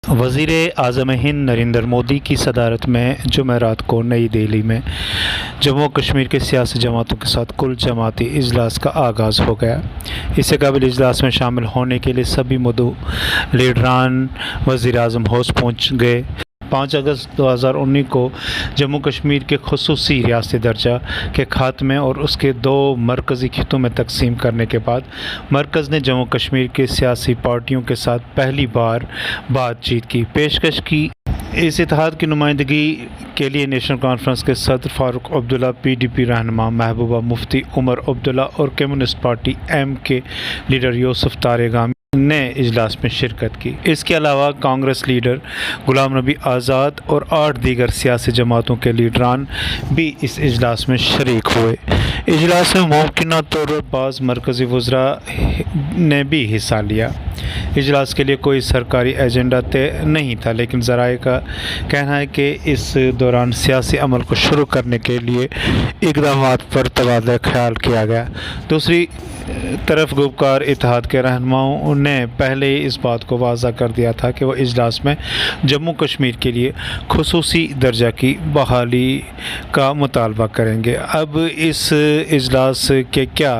وزیر اعظم ہند نریندر مودی کی صدارت میں جمعرات کو نئی دہلی میں جموں و کشمیر کے سیاسی جماعتوں کے ساتھ کل جماعتی اجلاس کا آغاز ہو گیا۔ اس سے قبل اجلاس میں شامل ہونے کے لیے سبھی مدعو لیڈران وزیر اعظم ہاؤس پہنچ گئے۔ 5 اگست 2019 کو جموں کشمیر کے خصوصی ریاستی درجہ کے خاتمے اور اس کے 2 مرکزی خطوں میں تقسیم کرنے کے بعد مرکز نے جموں کشمیر کے سیاسی پارٹیوں کے ساتھ پہلی بار بات چیت کی پیشکش کی۔ اس اتحاد کی نمائندگی کے لیے نیشنل کانفرنس کے صدر فاروق عبداللہ، PDP رہنما محبوبہ مفتی عمر عبداللہ اور کمیونسٹ پارٹی M کے لیڈر یوسف تارگامی نے اجلاس میں شرکت کی۔ اس کے علاوہ کانگریس لیڈر غلام نبی آزاد اور 8 دیگر سیاسی جماعتوں کے لیڈران بھی اس اجلاس میں شریک ہوئے۔ اجلاس میں ممکنہ طور پر بعض مرکزی وزراء نے بھی حصہ لیا۔ اجلاس کے لیے کوئی سرکاری ایجنڈا طے نہیں تھا، لیکن ذرائع کا کہنا ہے کہ اس دوران سیاسی عمل کو شروع کرنے کے لیے اقدامات پر تبادلہ خیال کیا گیا۔ دوسری طرف گلوکار اتحاد کے رہنماؤں نے پہلے ہی اس بات کو واضح کر دیا تھا کہ وہ اجلاس میں جموں کشمیر کے لیے خصوصی درجہ کی بحالی کا مطالبہ کریں گے۔ اب اس اجلاس کے کیا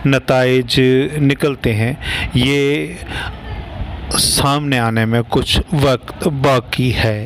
نتائج نکلتے ہیں، یہ سامنے آنے میں کچھ وقت باقی ہے۔